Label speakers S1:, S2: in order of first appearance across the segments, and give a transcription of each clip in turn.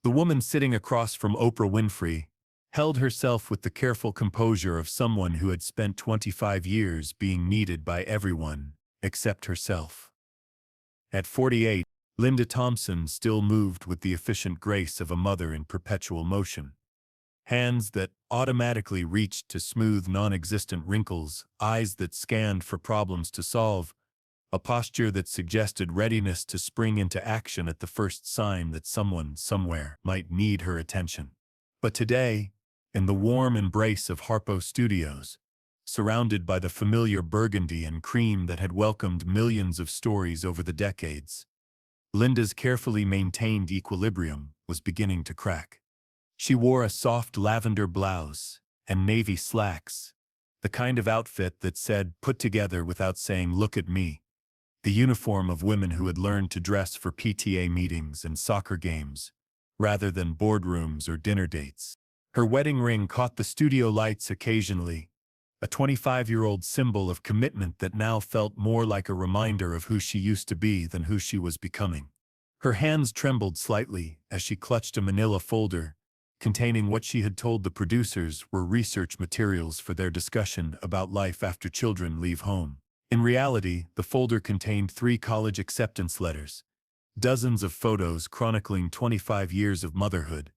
S1: The woman sitting across from Oprah Winfrey held herself with the careful composure of someone who had spent 25 years being needed by everyone except herself. At 48, Linda Thompson still moved with the efficient grace of a mother in perpetual motion. Hands that automatically reached to smooth non-existent wrinkles, eyes that scanned for problems to solve, a posture that suggested readiness to spring into action at the first sign that someone somewhere might need her attention. But today, in the warm embrace of Harpo Studios, surrounded by the familiar burgundy and cream that had welcomed millions of stories over the decades, Linda's carefully maintained equilibrium was beginning to crack. She wore a soft lavender blouse and navy slacks, the kind of outfit that said, "Put together without saying, look at me," the uniform of women who had learned to dress for PTA meetings and soccer games, rather than boardrooms or dinner dates. Her wedding ring caught the studio lights occasionally, a 25-year-old symbol of commitment that now felt more like a reminder of who she used to be than who she was becoming. Her hands trembled slightly as she clutched a manila folder containing what she had told the producers were research materials for their discussion about life after children leave home. In reality, the folder contained 3 college acceptance letters, dozens of photos chronicling 25 years of motherhood,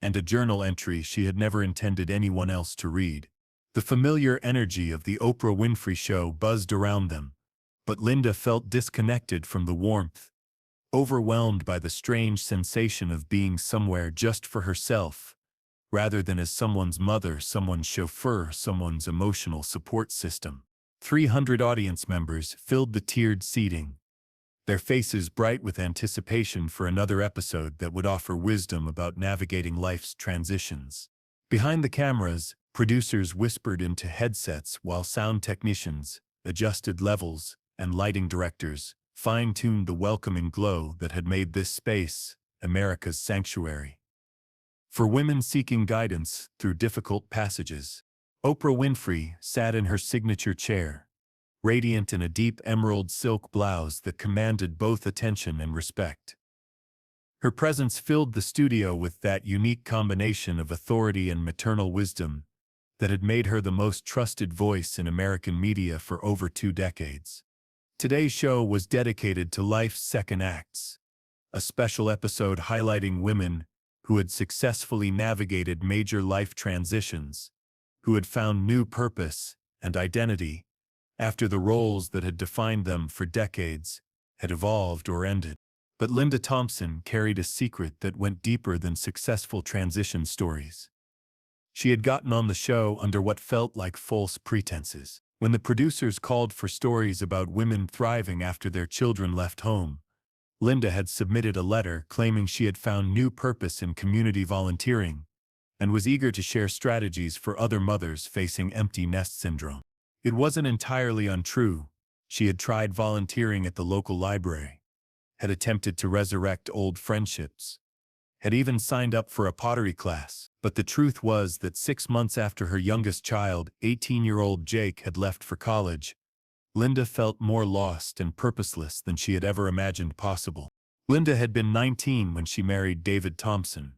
S1: and a journal entry she had never intended anyone else to read. The familiar energy of the Oprah Winfrey Show buzzed around them, but Linda felt disconnected from the warmth, overwhelmed by the strange sensation of being somewhere just for herself, rather than as someone's mother, someone's chauffeur, someone's emotional support system. 300 audience members filled the tiered seating, their faces bright with anticipation for another episode that would offer wisdom about navigating life's transitions. Behind the cameras, producers whispered into headsets while sound technicians adjusted levels and lighting directors fine-tuned the welcoming glow that had made this space America's sanctuary. For women seeking guidance through difficult passages, Oprah Winfrey sat in her signature chair, radiant in a deep emerald silk blouse that commanded both attention and respect. Her presence filled the studio with that unique combination of authority and maternal wisdom that had made her the most trusted voice in American media for over 2 decades. Today's show was dedicated to life's second acts, a special episode highlighting women who had successfully navigated major life transitions, who had found new purpose and identity after the roles that had defined them for decades had evolved or ended. But Linda Thompson carried a secret that went deeper than successful transition stories. She had gotten on the show under what felt like false pretenses. When the producers called for stories about women thriving after their children left home, Linda had submitted a letter claiming she had found new purpose in community volunteering and was eager to share strategies for other mothers facing empty nest syndrome. It wasn't entirely untrue. She had tried volunteering at the local library, had attempted to resurrect old friendships, had even signed up for a pottery class. But the truth was that 6 months after her youngest child, 18-year-old Jake, had left for college, Linda felt more lost and purposeless than she had ever imagined possible. Linda had been 19 when she married David Thompson,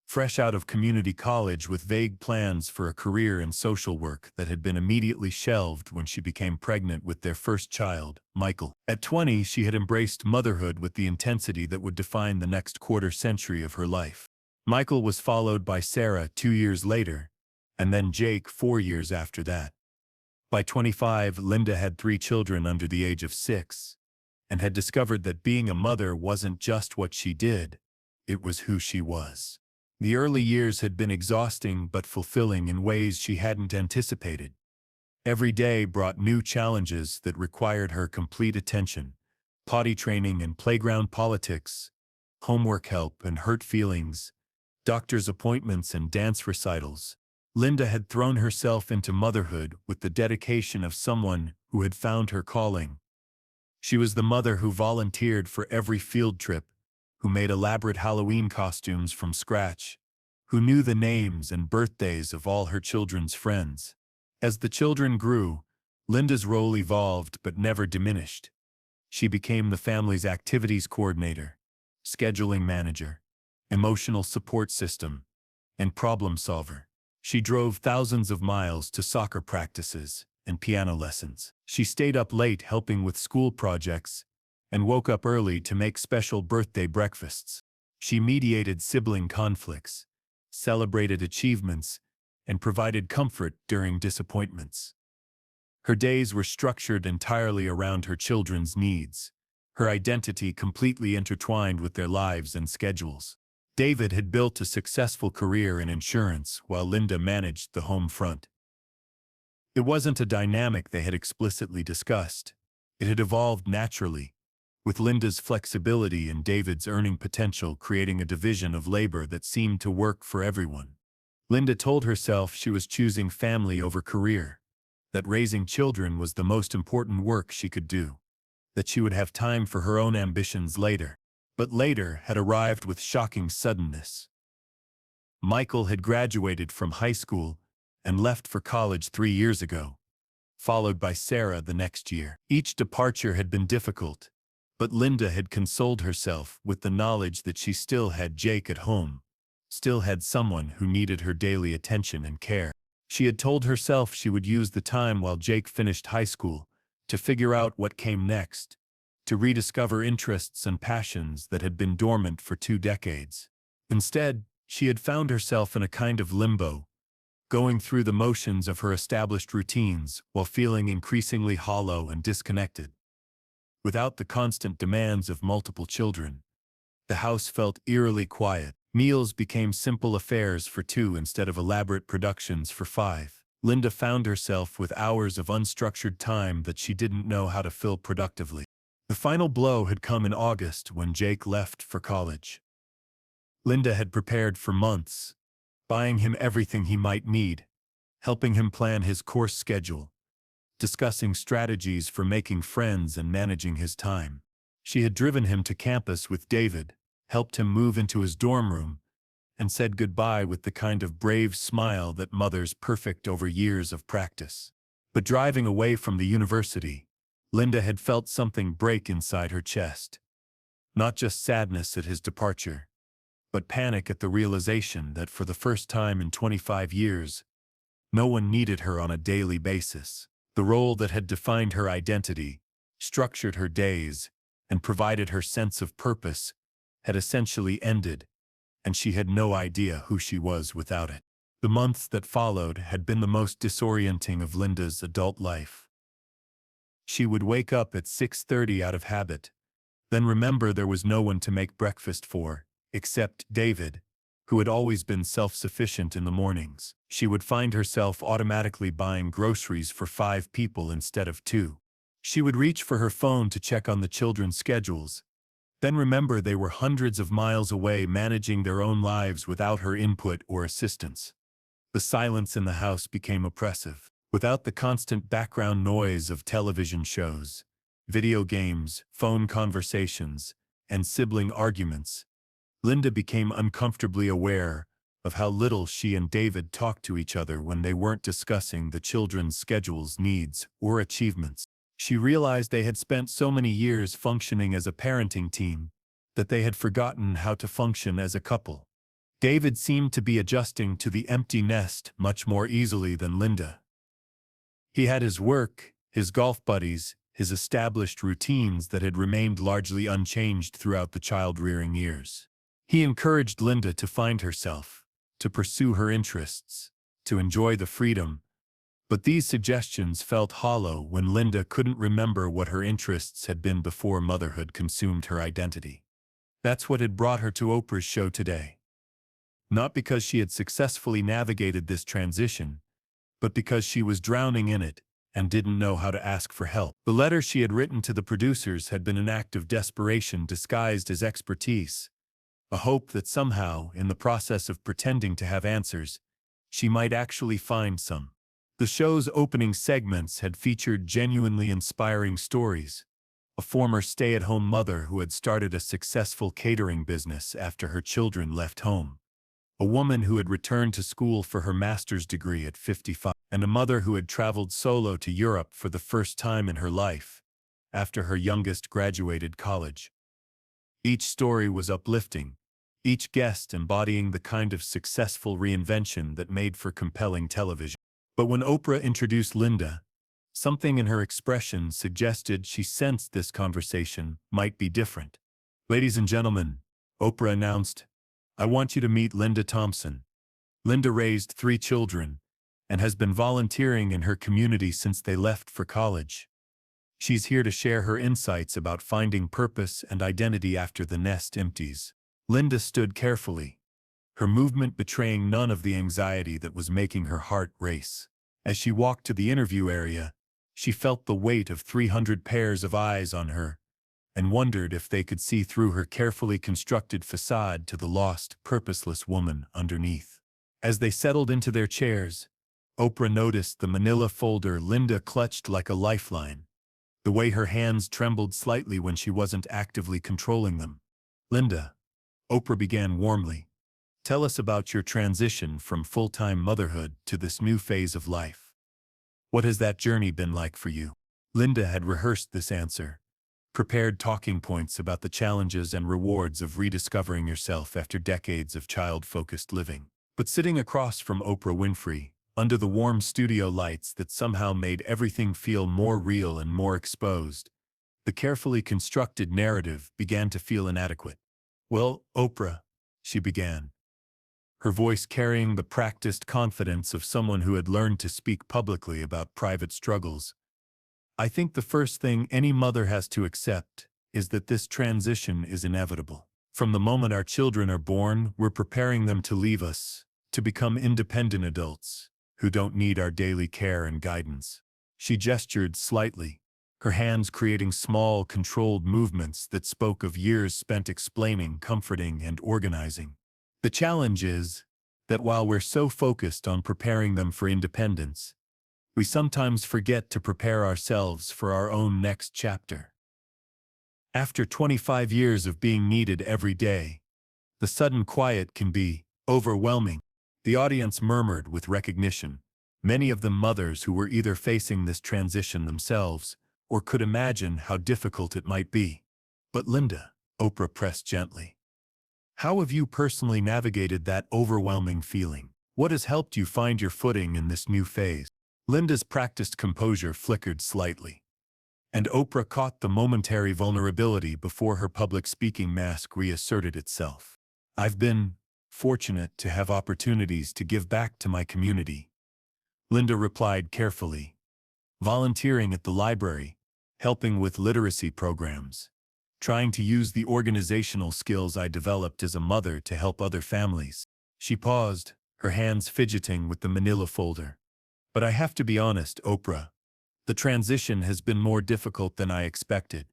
S1: fresh out of community college with vague plans for a career in social work that had been immediately shelved when she became pregnant with their first child, Michael. At 20, she had embraced motherhood with the intensity that would define the next quarter century of her life. Michael was followed by Sarah 2 years later, and then Jake 4 years after that. By 25, Linda had 3 children under the age of 6, and had discovered that being a mother wasn't just what she did, it was who she was. The early years had been exhausting but fulfilling in ways she hadn't anticipated. Every day brought new challenges that required her complete attention: potty training and playground politics, homework help and hurt feelings, doctor's appointments and dance recitals. Linda had thrown herself into motherhood with the dedication of someone who had found her calling. She was the mother who volunteered for every field trip, who made elaborate Halloween costumes from scratch, who knew the names and birthdays of all her children's friends. As the children grew, Linda's role evolved but never diminished. She became the family's activities coordinator, scheduling manager, emotional support system, and problem solver. She drove thousands of miles to soccer practices and piano lessons. She stayed up late helping with school projects and woke up early to make special birthday breakfasts. She mediated sibling conflicts, celebrated achievements, and provided comfort during disappointments. Her days were structured entirely around her children's needs, her identity completely intertwined with their lives and schedules. David had built a successful career in insurance while Linda managed the home front. It wasn't a dynamic they had explicitly discussed. It had evolved naturally, with Linda's flexibility and David's earning potential creating a division of labor that seemed to work for everyone. Linda told herself she was choosing family over career, that raising children was the most important work she could do, that she would have time for her own ambitions later. But later had arrived with shocking suddenness. Michael had graduated from high school and left for college 3 years ago, followed by Sarah the next year. Each departure had been difficult, but Linda had consoled herself with the knowledge that she still had Jake at home, still had someone who needed her daily attention and care. She had told herself she would use the time while Jake finished high school to figure out what came next, to rediscover interests and passions that had been dormant for 2 decades. Instead, she had found herself in a kind of limbo, going through the motions of her established routines while feeling increasingly hollow and disconnected. Without the constant demands of multiple children, the house felt eerily quiet. Meals became simple affairs for 2 instead of elaborate productions for 5. Linda found herself with hours of unstructured time that she didn't know how to fill productively. The final blow had come in August when Jake left for college. Linda had prepared for months, buying him everything he might need, helping him plan his course schedule, discussing strategies for making friends and managing his time. She had driven him to campus with David, helped him move into his dorm room, and said goodbye with the kind of brave smile that mothers perfect over years of practice. But driving away from the university, Linda had felt something break inside her chest. Not just sadness at his departure, but panic at the realization that for the first time in 25 years, no one needed her on a daily basis. The role that had defined her identity, structured her days, and provided her sense of purpose had essentially ended, and she had no idea who she was without it. The months that followed had been the most disorienting of Linda's adult life. She would wake up at 6:30 out of habit, then remember there was no one to make breakfast for, except David, who had always been self-sufficient in the mornings. She would find herself automatically buying groceries for 5 people instead of 2. She would reach for her phone to check on the children's schedules, then remember they were hundreds of miles away managing their own lives without her input or assistance. The silence in the house became oppressive. Without the constant background noise of television shows, video games, phone conversations, and sibling arguments, Linda became uncomfortably aware of how little she and David talked to each other when they weren't discussing the children's schedules, needs, or achievements. She realized they had spent so many years functioning as a parenting team that they had forgotten how to function as a couple. David seemed to be adjusting to the empty nest much more easily than Linda. He had his work, his golf buddies, his established routines that had remained largely unchanged throughout the child-rearing years. He encouraged Linda to find herself, to pursue her interests, to enjoy the freedom, but these suggestions felt hollow when Linda couldn't remember what her interests had been before motherhood consumed her identity. That's what had brought her to Oprah's show today. Not because she had successfully navigated this transition, but because she was drowning in it and didn't know how to ask for help. The letter she had written to the producers had been an act of desperation disguised as expertise, a hope that somehow, in the process of pretending to have answers, she might actually find some. The show's opening segments had featured genuinely inspiring stories. A former stay-at-home mother who had started a successful catering business after her children left home. A woman who had returned to school for her master's degree at 55, and a mother who had traveled solo to Europe for the first time in her life, after her youngest graduated college. Each story was uplifting, each guest embodying the kind of successful reinvention that made for compelling television. But when Oprah introduced Linda, something in her expression suggested she sensed this conversation might be different. "Ladies and gentlemen," Oprah announced, "I want you to meet Linda Thompson. Linda raised 3 children and has been volunteering in her community since they left for college. She's here to share her insights about finding purpose and identity after the nest empties." Linda stood carefully, her movement betraying none of the anxiety that was making her heart race. As she walked to the interview area, she felt the weight of 300 pairs of eyes on her and wondered if they could see through her carefully constructed facade to the lost, purposeless woman underneath. As they settled into their chairs, Oprah noticed the manila folder Linda clutched like a lifeline, the way her hands trembled slightly when she wasn't actively controlling them. "Linda," Oprah began warmly, "tell us about your transition from full-time motherhood to this new phase of life. What has that journey been like for you?" Linda had rehearsed this answer, prepared talking points about the challenges and rewards of rediscovering yourself after decades of child-focused living. But sitting across from Oprah Winfrey, under the warm studio lights that somehow made everything feel more real and more exposed, the carefully constructed narrative began to feel inadequate. "Well, Oprah," she began, her voice carrying the practiced confidence of someone who had learned to speak publicly about private struggles, "I think the first thing any mother has to accept is that this transition is inevitable. From the moment our children are born, we're preparing them to leave us, to become independent adults who don't need our daily care and guidance." She gestured slightly, her hands creating small, controlled movements that spoke of years spent explaining, comforting, and organizing. "The challenge is that while we're so focused on preparing them for independence, we sometimes forget to prepare ourselves for our own next chapter. After 25 years of being needed every day, the sudden quiet can be overwhelming." The audience murmured with recognition, many of them mothers who were either facing this transition themselves or could imagine how difficult it might be. "But Linda," Oprah pressed gently, "how have you personally navigated that overwhelming feeling? What has helped you find your footing in this new phase?" Linda's practiced composure flickered slightly, and Oprah caught the momentary vulnerability before her public speaking mask reasserted itself. "I've been fortunate to have opportunities to give back to my community," Linda replied carefully, "volunteering at the library, helping with literacy programs, trying to use the organizational skills I developed as a mother to help other families." She paused, her hands fidgeting with the manila folder. "But I have to be honest, Oprah, the transition has been more difficult than I expected,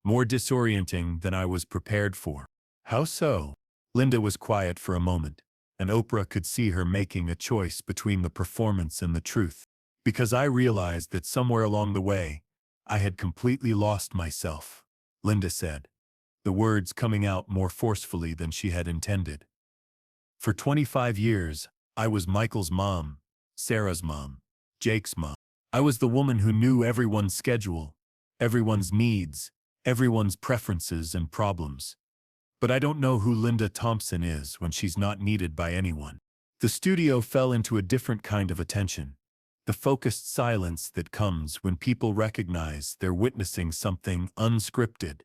S1: more disorienting than I was prepared for." "How so?" Linda was quiet for a moment, and Oprah could see her making a choice between the performance and the truth. "Because I realized that somewhere along the way, I had completely lost myself," Linda said, the words coming out more forcefully than she had intended. "For 25 years, I was Michael's mom, Sarah's mom, Jake's mom. I was the woman who knew everyone's schedule, everyone's needs, everyone's preferences and problems. But I don't know who Linda Thompson is when she's not needed by anyone." The studio fell into a different kind of attention, the focused silence that comes when people recognize they're witnessing something unscripted,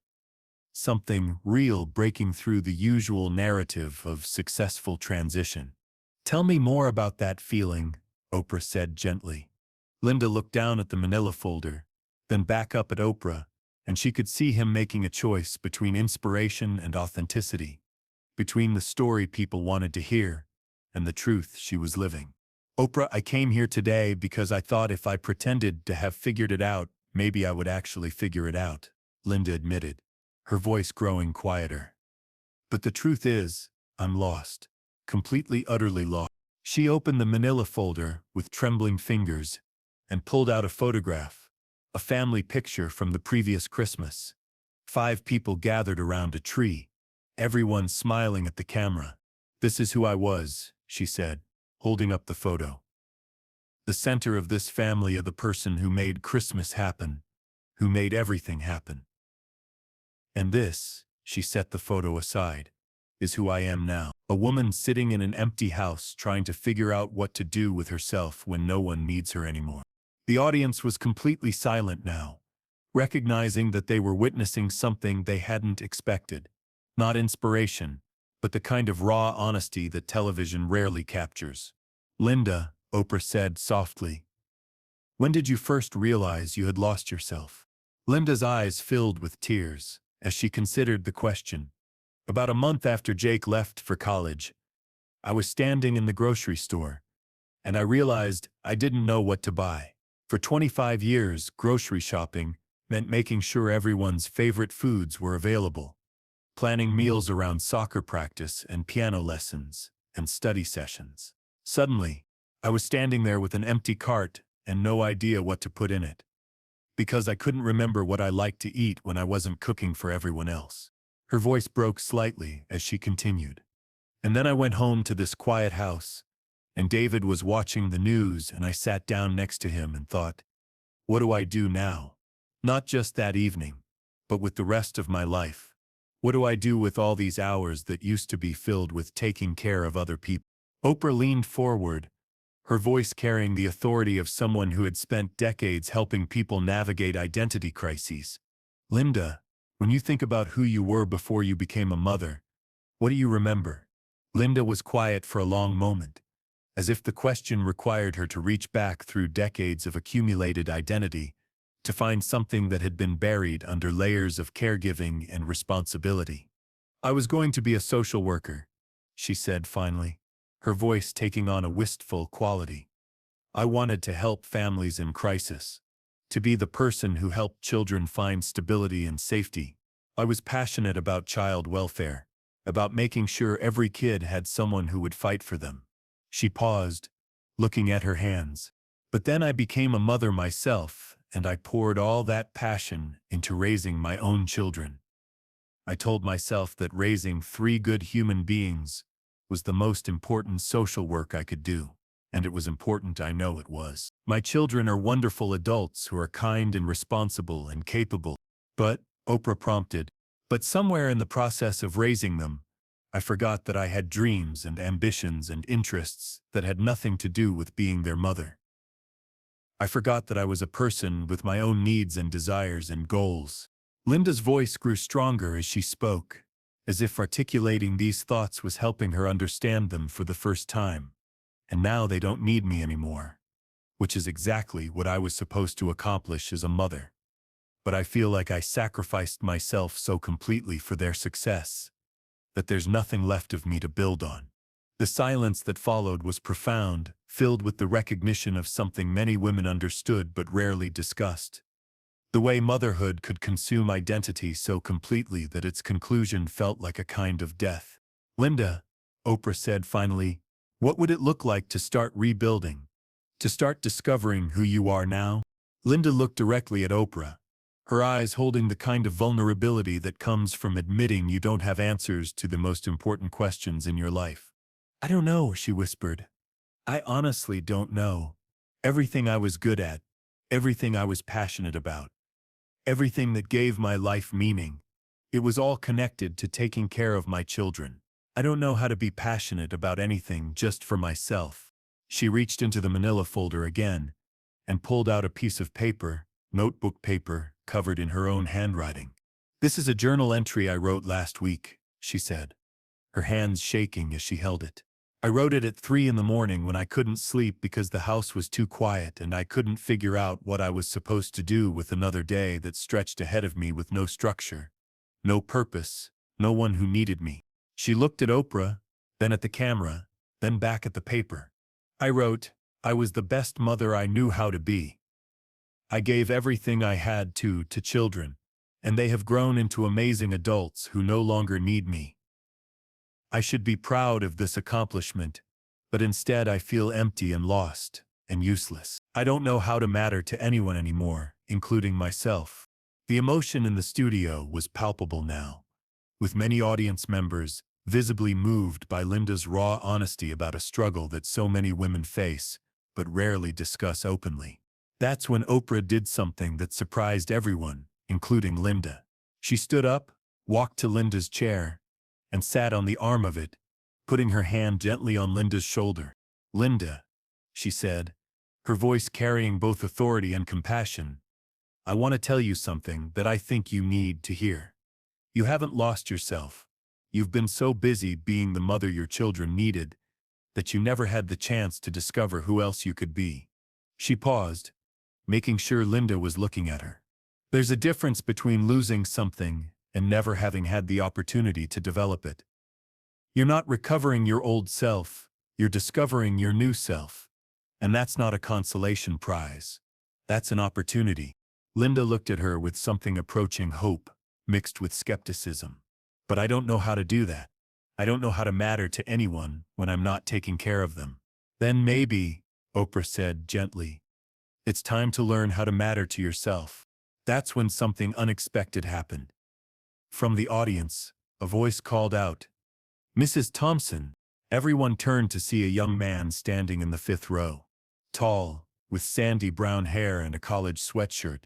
S1: something real breaking through the usual narrative of successful transition. "Tell me more about that feeling," Oprah said gently. Linda looked down at the manila folder, then back up at Oprah, and she could see him making a choice between inspiration and authenticity, between the story people wanted to hear and the truth she was living. "Oprah, I came here today because I thought if I pretended to have figured it out, maybe I would actually figure it out," Linda admitted, her voice growing quieter. "But the truth is, I'm lost. Completely, utterly lost." She opened the manila folder with trembling fingers and pulled out a photograph, a family picture from the previous Christmas. 5 people gathered around a tree, everyone smiling at the camera. "This is who I was," she said, holding up the photo. "The center of this family of the person who made Christmas happen, who made everything happen. And this," she set the photo aside, is who I am now. A woman sitting in an empty house trying to figure out what to do with herself when no one needs her anymore. The audience was completely silent now, recognizing that they were witnessing something they hadn't expected. Not inspiration, but the kind of raw honesty that television rarely captures. "Linda," Oprah said softly, "when did you first realize you had lost yourself?" Linda's eyes filled with tears as she considered the question. "About a month after Jake left for college, I was standing in the grocery store, and I realized I didn't know what to buy. For 25 years, grocery shopping meant making sure everyone's favorite foods were available, planning meals around soccer practice and piano lessons and study sessions. Suddenly, I was standing there with an empty cart and no idea what to put in it, because I couldn't remember what I liked to eat when I wasn't cooking for everyone else." Her voice broke slightly as she continued. "And then I went home to this quiet house, and David was watching the news, and I sat down next to him and thought, what do I do now? Not just that evening, but with the rest of my life. What do I do with all these hours that used to be filled with taking care of other people?" Oprah leaned forward, her voice carrying the authority of someone who had spent decades helping people navigate identity crises. "Linda, when you think about who you were before you became a mother, what do you remember?" Linda was quiet for a long moment, as if the question required her to reach back through decades of accumulated identity to find something that had been buried under layers of caregiving and responsibility. "I was going to be a social worker," she said finally, her voice taking on a wistful quality. "I wanted to help families in crisis, to be the person who helped children find stability and safety. I was passionate about child welfare, about making sure every kid had someone who would fight for them." She paused, looking at her hands. "But then I became a mother myself, and I poured all that passion into raising my own children. I told myself that raising 3 good human beings was the most important social work I could do. And it was important, I know it was. My children are wonderful adults who are kind and responsible and capable." "But," Oprah prompted, "but somewhere in the process of raising them, I forgot that I had dreams and ambitions and interests that had nothing to do with being their mother. I forgot that I was a person with my own needs and desires and goals." Linda's voice grew stronger as she spoke, as if articulating these thoughts was helping her understand them for the first time. "And now they don't need me anymore, which is exactly what I was supposed to accomplish as a mother. But I feel like I sacrificed myself so completely for their success that there's nothing left of me to build on." The silence that followed was profound, filled with the recognition of something many women understood but rarely discussed. The way motherhood could consume identity so completely that its conclusion felt like a kind of death. "Linda," Oprah said finally, "what would it look like to start rebuilding? To start discovering who you are now?" Linda looked directly at Oprah, her eyes holding the kind of vulnerability that comes from admitting you don't have answers to the most important questions in your life. "I don't know," she whispered. "I honestly don't know. Everything I was good at, everything I was passionate about, everything that gave my life meaning, it was all connected to taking care of my children. I don't know how to be passionate about anything just for myself." She reached into the manila folder again and pulled out a piece of paper, notebook paper, covered in her own handwriting. "This is a journal entry I wrote last week," she said, her hands shaking as she held it. "I wrote it at 3 in the morning when I couldn't sleep because the house was too quiet and I couldn't figure out what I was supposed to do with another day that stretched ahead of me with no structure, no purpose, no one who needed me." She looked at Oprah, then at the camera, then back at the paper. "I wrote, I was the best mother I knew how to be. I gave everything I had to children, and they have grown into amazing adults who no longer need me. I should be proud of this accomplishment, but instead I feel empty and lost and useless. I don't know how to matter to anyone anymore, including myself." The emotion in the studio was palpable now, with many audience members visibly moved by Linda's raw honesty about a struggle that so many women face, but rarely discuss openly. That's when Oprah did something that surprised everyone, including Linda. She stood up, walked to Linda's chair, and sat on the arm of it, putting her hand gently on Linda's shoulder. "Linda," she said, her voice carrying both authority and compassion, "I want to tell you something that I think you need to hear. You haven't lost yourself. You've been so busy being the mother your children needed that you never had the chance to discover who else you could be." She paused, making sure Linda was looking at her. "There's a difference between losing something and never having had the opportunity to develop it. You're not recovering your old self, you're discovering your new self. And that's not a consolation prize. That's an opportunity." Linda looked at her with something approaching hope, mixed with skepticism. "But I don't know how to do that. I don't know how to matter to anyone when I'm not taking care of them." "Then maybe," Oprah said gently, "it's time to learn how to matter to yourself." That's when something unexpected happened. From the audience, a voice called out, "Mrs. Thompson." Everyone turned to see a young man standing in the fifth row. Tall, with sandy brown hair and a college sweatshirt,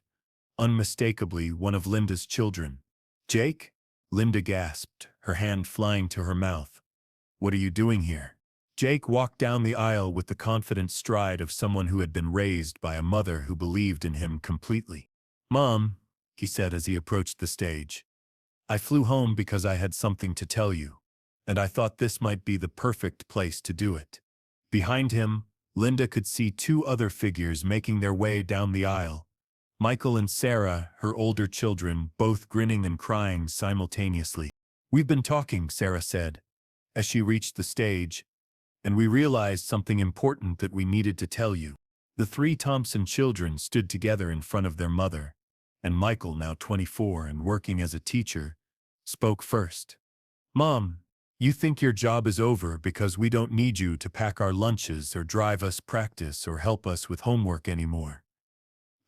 S1: unmistakably one of Linda's children. "Jake?" Linda gasped, her hand flying to her mouth. "What are you doing here?" Jake walked down the aisle with the confident stride of someone who had been raised by a mother who believed in him completely. "Mom," he said as he approached the stage, "I flew home because I had something to tell you, and I thought this might be the perfect place to do it." Behind him, Linda could see two other figures making their way down the aisle. Michael and Sarah, her older children, both grinning and crying simultaneously. "We've been talking," Sarah said, as she reached the stage, "and we realized something important that we needed to tell you." The three Thompson children stood together in front of their mother, and Michael, now 24 and working as a teacher, spoke first. "Mom, you think your job is over because we don't need you to pack our lunches or drive us practice or help us with homework anymore.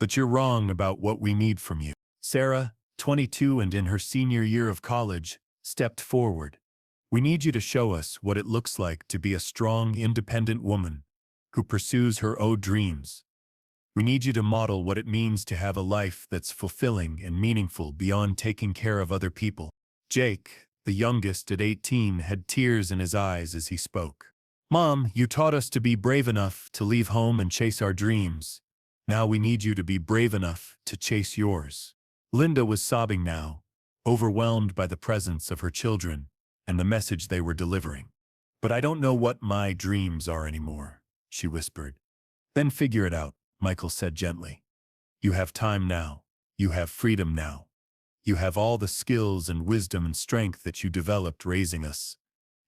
S1: But you're wrong about what we need from you." Sarah, 22 and in her senior year of college, stepped forward. "We need you to show us what it looks like to be a strong, independent woman who pursues her own dreams. We need you to model what it means to have a life that's fulfilling and meaningful beyond taking care of other people." Jake, the youngest at 18, had tears in his eyes as he spoke. "Mom, you taught us to be brave enough to leave home and chase our dreams. Now we need you to be brave enough to chase yours." Linda was sobbing now, overwhelmed by the presence of her children and the message they were delivering. "But I don't know what my dreams are anymore," she whispered. "Then figure it out," Michael said gently. "You have time now. You have freedom now. You have all the skills and wisdom and strength that you developed raising us,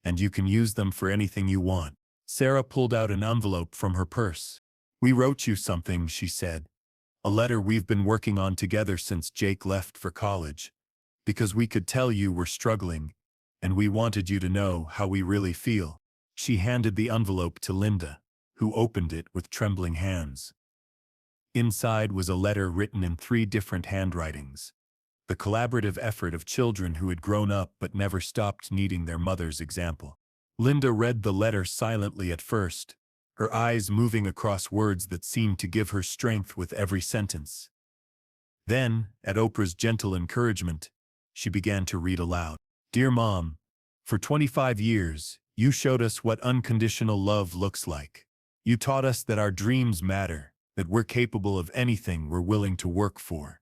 S1: and you can use them for anything you want." Sarah pulled out an envelope from her purse. "We wrote you something," she said. "A letter we've been working on together since Jake left for college, because we could tell you were struggling, and we wanted you to know how we really feel." She handed the envelope to Linda, who opened it with trembling hands. Inside was a letter written in 3 different handwritings, the collaborative effort of children who had grown up but never stopped needing their mother's example. Linda read the letter silently at first, her eyes moving across words that seemed to give her strength with every sentence. Then, at Oprah's gentle encouragement, she began to read aloud. "Dear Mom, for 25 years, you showed us what unconditional love looks like. You taught us that our dreams matter, that we're capable of anything we're willing to work for,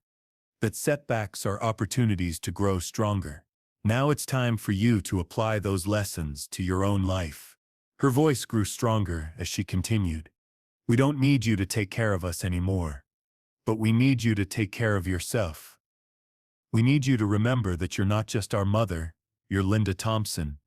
S1: that setbacks are opportunities to grow stronger. Now it's time for you to apply those lessons to your own life." Her voice grew stronger as she continued. "We don't need you to take care of us anymore, but we need you to take care of yourself. We need you to remember that you're not just our mother, you're Linda Thompson,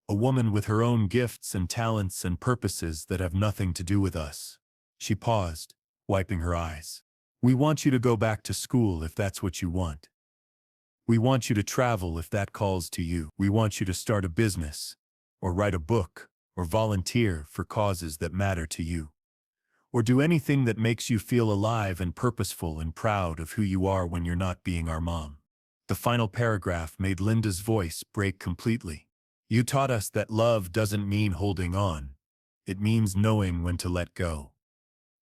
S1: a woman with her own gifts and talents and purposes that have nothing to do with us." She paused, wiping her eyes. "We want you to go back to school if that's what you want. We want you to travel if that calls to you. We want you to start a business, or write a book, or volunteer for causes that matter to you, or do anything that makes you feel alive and purposeful and proud of who you are when you're not being our mom." The final paragraph made Linda's voice break completely. "You taught us that love doesn't mean holding on. It means knowing when to let go.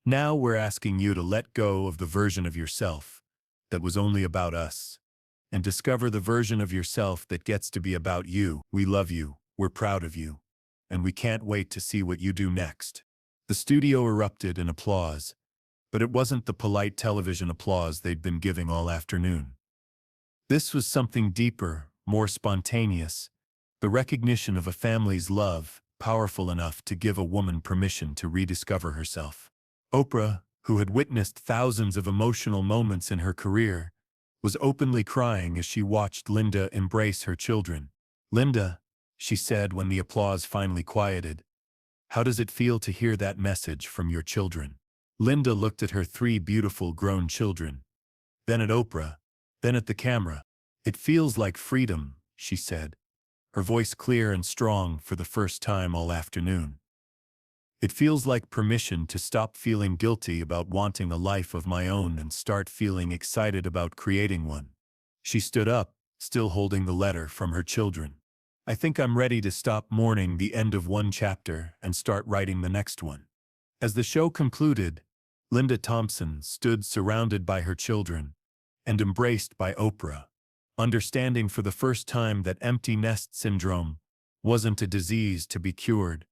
S1: Now we're asking you to let go of the version of yourself that was only about us, and discover the version of yourself that gets to be about you. We love you, we're proud of you, and we can't wait to see what you do next." The studio erupted in applause, but it wasn't the polite television applause they'd been giving all afternoon. This was something deeper, more spontaneous, the recognition of a family's love, powerful enough to give a woman permission to rediscover herself. Oprah, who had witnessed thousands of emotional moments in her career, was openly crying as she watched Linda embrace her children. "Linda," she said when the applause finally quieted, "how does it feel to hear that message from your children?" Linda looked at her 3 beautiful grown children, then at Oprah, then at the camera. "It feels like freedom," she said, her voice clear and strong for the first time all afternoon. "It feels like permission to stop feeling guilty about wanting a life of my own and start feeling excited about creating one." She stood up, still holding the letter from her children. "I think I'm ready to stop mourning the end of one chapter and start writing the next one." As the show concluded, Linda Thompson stood surrounded by her children and embraced by Oprah, understanding for the first time that empty nest syndrome wasn't a disease to be cured,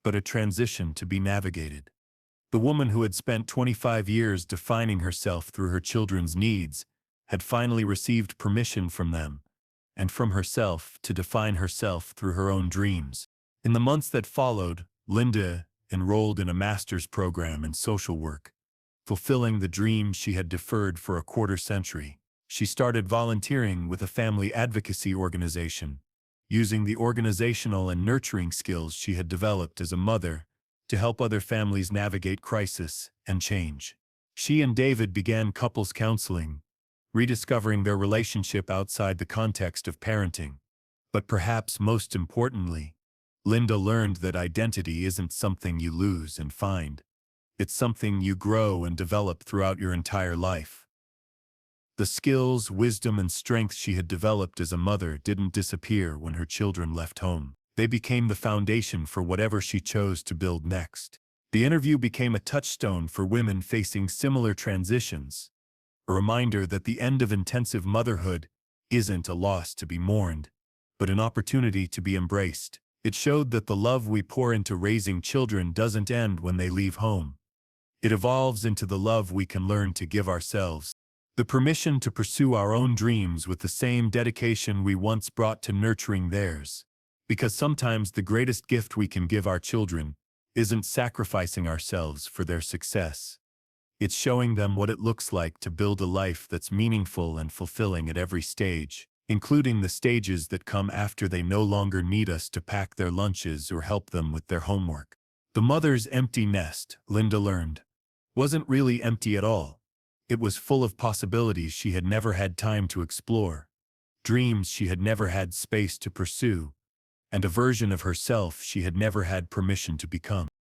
S1: but a transition to be navigated. The woman who had spent 25 years defining herself through her children's needs had finally received permission from them, and from herself, to define herself through her own dreams. In the months that followed, Linda enrolled in a master's program in social work, fulfilling the dream she had deferred for a quarter century. She started volunteering with a family advocacy organization, using the organizational and nurturing skills she had developed as a mother to help other families navigate crisis and change. She and David began couples counseling, rediscovering their relationship outside the context of parenting. But perhaps most importantly, Linda learned that identity isn't something you lose and find. It's something you grow and develop throughout your entire life. The skills, wisdom, and strength she had developed as a mother didn't disappear when her children left home. They became the foundation for whatever she chose to build next. The interview became a touchstone for women facing similar transitions, a reminder that the end of intensive motherhood isn't a loss to be mourned, but an opportunity to be embraced. It showed that the love we pour into raising children doesn't end when they leave home. It evolves into the love we can learn to give ourselves. The permission to pursue our own dreams with the same dedication we once brought to nurturing theirs. Because sometimes the greatest gift we can give our children isn't sacrificing ourselves for their success. It's showing them what it looks like to build a life that's meaningful and fulfilling at every stage, including the stages that come after they no longer need us to pack their lunches or help them with their homework. The mother's empty nest, Linda learned, wasn't really empty at all. It was full of possibilities she had never had time to explore, dreams she had never had space to pursue, and a version of herself she had never had permission to become.